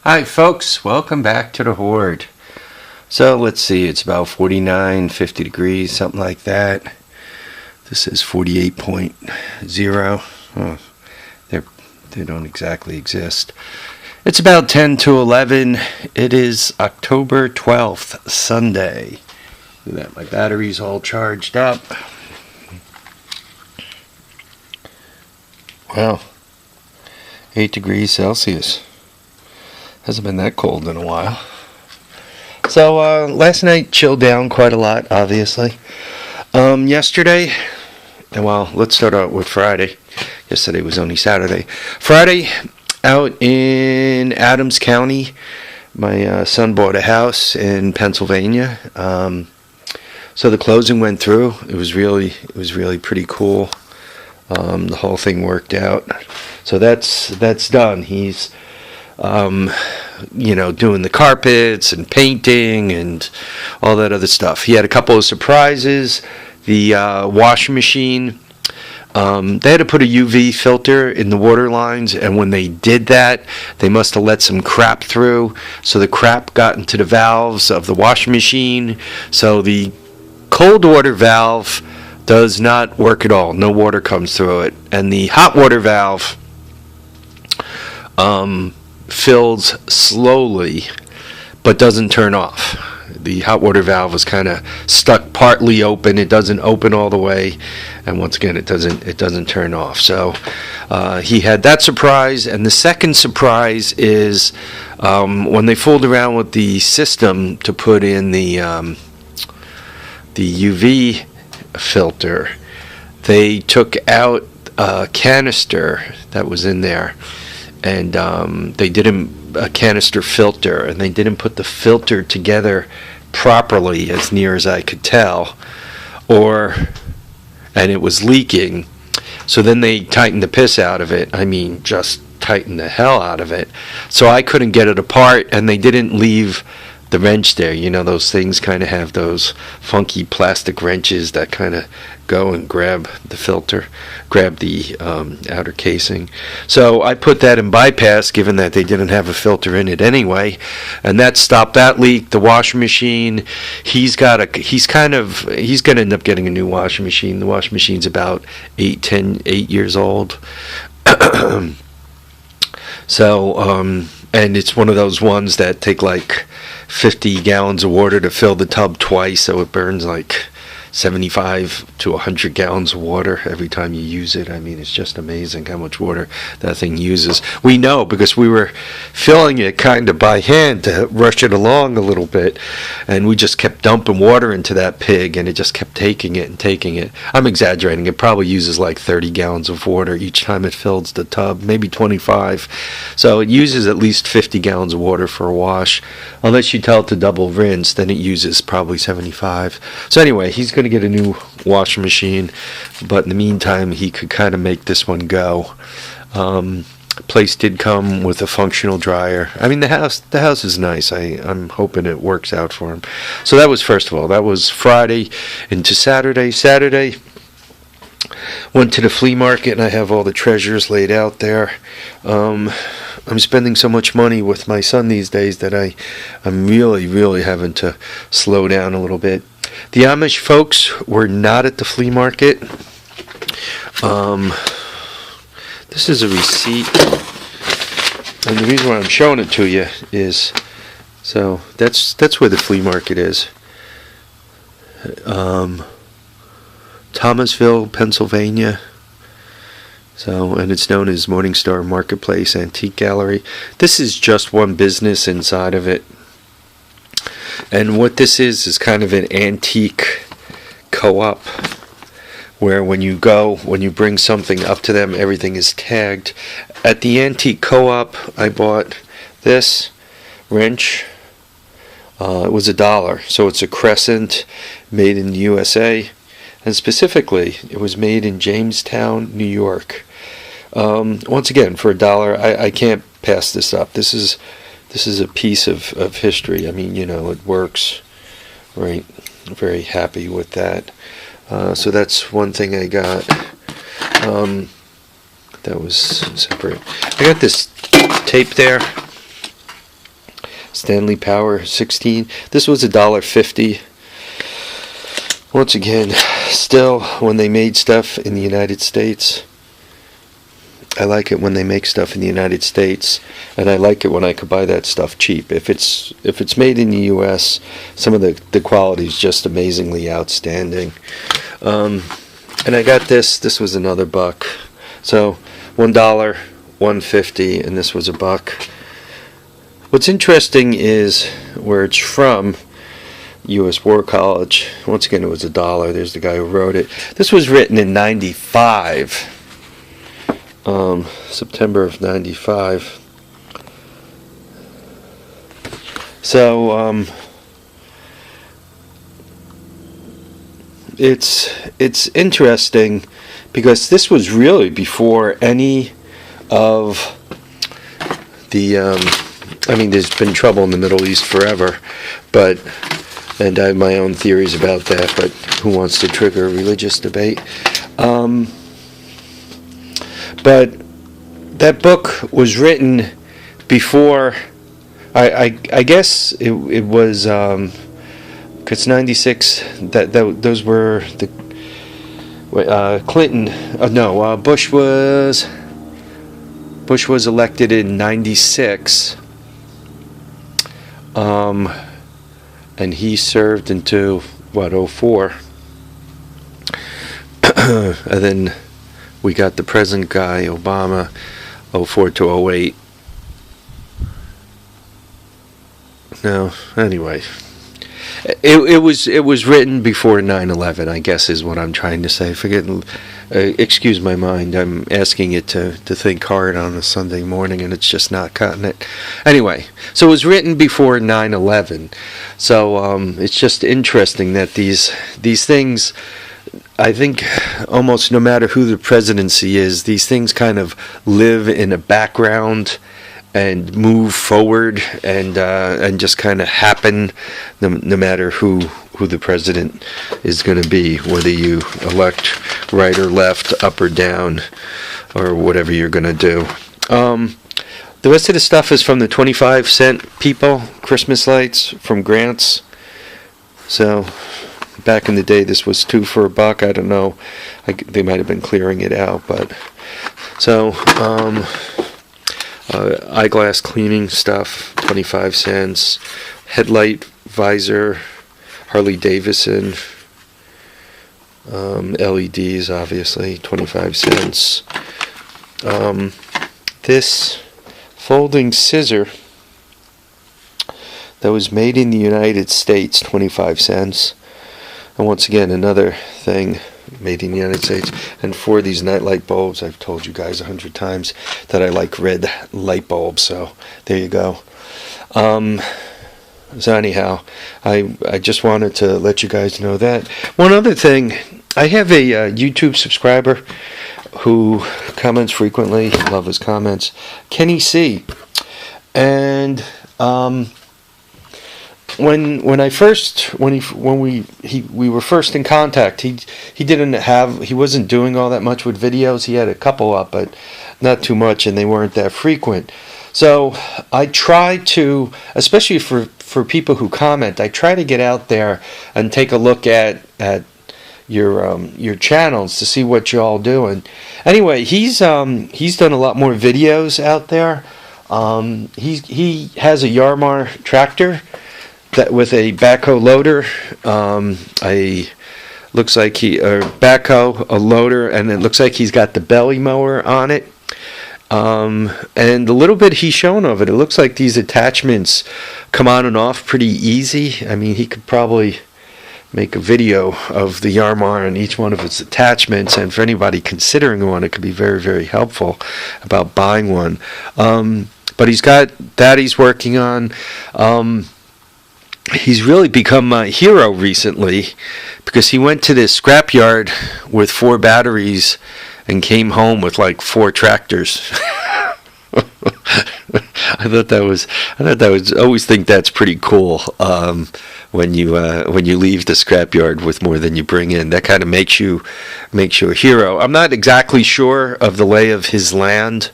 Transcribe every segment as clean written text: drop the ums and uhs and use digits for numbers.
Hi folks, welcome back to the Horde. So let's see, it's about 49, 50 degrees, something like that. This is 48.0. Oh, they don't exactly exist. It's about 10 to 11. It is October 12th, Sunday. Look at that, my battery's all charged up. Wow, 8 degrees Celsius. Hasn't been that cold in a while. So last night chilled down quite a lot, obviously. Yesterday, well, let's start out with Friday. Yesterday was only Saturday. Friday, out in Adams County, my son bought a house in Pennsylvania. So the closing went through. It was really pretty cool. The whole thing worked out. So that's done. He's doing the carpets and painting and all that other stuff. He had a couple of surprises. The washing machine, they had to put a UV filter in the water lines, and when they did that, they must have let some crap through. So the crap got into the valves of the washing machine. So the cold water valve does not work at all. No water comes through it. And the hot water valve fills slowly but doesn't turn off. The hot water valve is kind of stuck partly open. It doesn't open all the way, and once again it doesn't turn off. So he had that surprise. And the second surprise is when they fooled around with the system to put in the UV filter, they took out a canister that was in there, and they didn't a canister filter, and they didn't put the filter together properly, as near as I could tell, and it was leaking. So then they tightened the piss out of it. I mean, just tightened the hell out of it. So I couldn't get it apart, and they didn't leave the wrench there. You know, those things kind of have those funky plastic wrenches that kind of go and grab the filter, grab the outer casing. So I put that in bypass, given that they didn't have a filter in it anyway, and that stopped that leak. The washing machine, he's going to end up getting a new washing machine. The washing machine's about 8 years old. So and it's one of those ones that take like 50 gallons of water to fill the tub twice, so it burns like 75 to 100 gallons of water every time you use it. I mean, it's just amazing how much water that thing uses. We know because we were filling it kind of by hand to rush it along a little bit, and we just kept dumping water into that pig, and it just kept taking it and taking it. I'm exaggerating. It probably uses like 30 gallons of water each time it fills the tub, maybe 25. So it uses at least 50 gallons of water for a wash. Unless you tell it to double rinse, then it uses probably 75. So anyway, he's going to get a new washing machine, but in the meantime he could kind of make this one go. Place did come with a functional dryer. I mean, the house is nice. I'm hoping it works out for him. So that was, first of all, that was Friday into Saturday. Saturday went to the flea market, and I have all the treasures laid out there. I'm spending so much money with my son these days that I'm really having to slow down a little bit. The Amish folks were not at the flea market. This is a receipt, and the reason why I'm showing it to you is, so that's where the flea market is. Thomasville, Pennsylvania. So, and it's known as Morningstar Marketplace Antique Gallery. This is just one business inside of it. And what this is kind of an antique co-op, where when you bring something up to them, everything is tagged. At the antique co-op, I bought this wrench. It was $1. So it's a Crescent, made in the USA. And specifically, it was made in Jamestown, New York. Once again, for $1, I can't pass this up. This is a piece of history. I mean, it works. Right. I'm very happy with that. So that's one thing I got. That was separate. I got this tape there. Stanley Power 16. This was $1.50. Once again, still, when they made stuff in the United States, I like it when they make stuff in the United States, and I like it when I could buy that stuff cheap. If it's made in the U.S., some of the quality is just amazingly outstanding. And I got this. This was another buck. So $1, $1.50, and this was $1. What's interesting is where it's from. U.S. War College. Once again, it was $1. There's the guy who wrote it. This was written in '95, September of '95. So it's interesting because this was really before any of the. I mean, there's been trouble in the Middle East forever, but. And I have my own theories about that, but who wants to trigger a religious debate? But that book was written before, I guess it was, because 96, those were the, Clinton, Bush was elected in 96. And he served into, 04. And then we got the present guy, Obama, 04 to 08. No, anyway. It was written before 9/11, I guess is what I'm trying to say. Excuse my mind. I'm asking it to think hard on a Sunday morning, and it's just not cutting it. Anyway, so it was written before 9/11. So it's just interesting that these things, I think almost no matter who the presidency is, these things kind of live in a background and move forward and just kind of happen no matter who the president is going to be, whether you elect right or left, up or down, or whatever you're going to do. The rest of the stuff is from the 25-cent people, Christmas lights from Grants. So back in the day, this was 2 for $1. I don't know. They might have been clearing it out, but so. Eyeglass cleaning stuff, 25 cents. Headlight visor, Harley Davidson. LEDs, obviously, 25 cents. This folding scissor that was made in the United States, 25 cents. And once again, another thing made in the United States. And for these night light bulbs, I've told you guys 100 times that I like red light bulbs, so there you go. So anyhow, I just wanted to let you guys know that. One other thing, I have a YouTube subscriber who comments frequently. Love his comments. Kenney C. And when we were first in contact, he wasn't doing all that much with videos. He had a couple up, but not too much, and they weren't that frequent. So I try to, especially for people who comment, I try to get out there and take a look at your channels to see what you're all doing. Anyway, he's done a lot more videos out there. He has a Yarmar tractor that with a backhoe loader, looks like backhoe, a loader, and it looks like he's got the belly mower on it. And the little bit he's shown of it, it looks like these attachments come on and off pretty easy. I mean, he could probably make a video of the Yarmar and each one of its attachments, and for anybody considering one, it could be very, very helpful about buying one. But he's got that he's working on. He's really become my hero recently because he went to this scrapyard with 4 batteries and came home with like 4 tractors. I thought that was always think that's pretty cool when you leave the scrapyard with more than you bring in. That kind of makes you a hero. I'm not exactly sure of the lay of his land.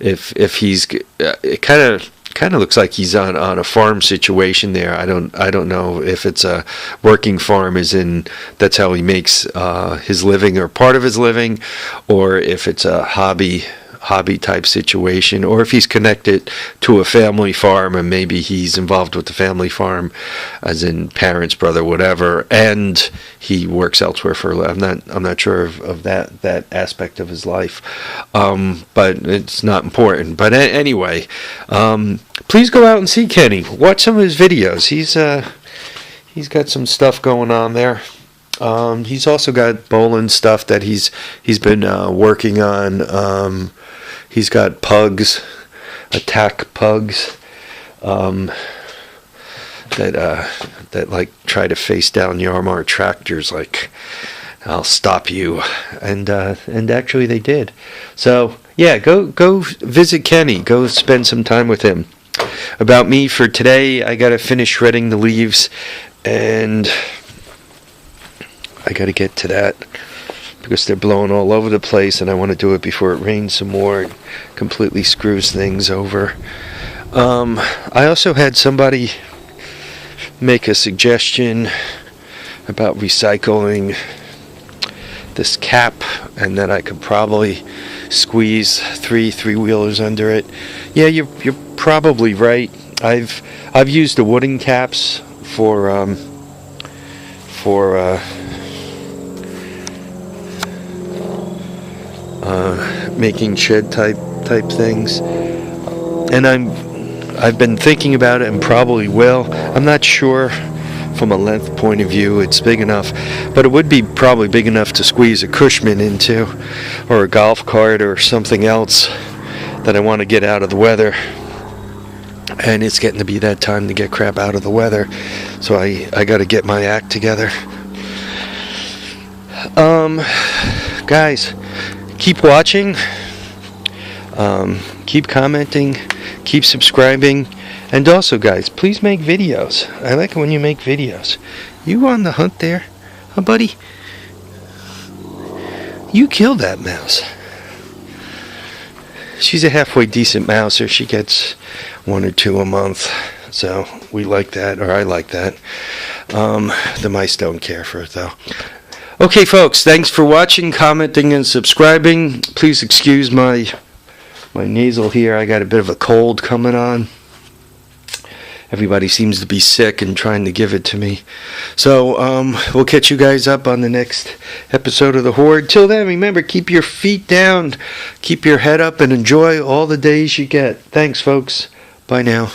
if he's it kind of looks like he's on a farm situation there. I don't know if it's a working farm, as in that's how he makes his living or part of his living, or if it's a hobby type situation, or if he's connected to a family farm and maybe he's involved with the family farm, as in parents, brother, whatever, and he works elsewhere for a living. I'm not sure of that aspect of his life, but it's not important. But anyway, please go out and see Kenney. Watch some of his videos. He's got some stuff going on there. He's also got bowling stuff that he's been working on. He's got pugs, attack pugs, that like try to face down Yarmar tractors, like, I'll stop you, and actually they did. So yeah, go visit Kenney. Go spend some time with him. About me for today, I gotta finish shredding the leaves, and I gotta get to that, because they're blowing all over the place, and I want to do it before it rains some more. It completely screws things over. I also had somebody make a suggestion about recycling this cap, and that I could probably squeeze three-wheelers under it. Yeah, you're probably right. I've used the wooden caps for making shed type things, and I've been thinking about it and probably will. I'm not sure from a length point of view it's big enough, but it would be probably big enough to squeeze a Cushman into, or a golf cart or something else that I want to get out of the weather. And it's getting to be that time to get crap out of the weather, so I got to get my act together. Guys, keep watching, keep commenting, keep subscribing, and also, guys, please make videos. I like it when you make videos. You on the hunt there, huh, buddy? You killed that mouse. She's a halfway decent mouser. She gets 1 or 2 a month, so we like that, or I like that. The mice don't care for it, though. Okay, folks, thanks for watching, commenting, and subscribing. Please excuse my nasal here. I got a bit of a cold coming on. Everybody seems to be sick and trying to give it to me. So we'll catch you guys up on the next episode of The Horde. Till then, remember, keep your feet down, keep your head up, and enjoy all the days you get. Thanks, folks. Bye now.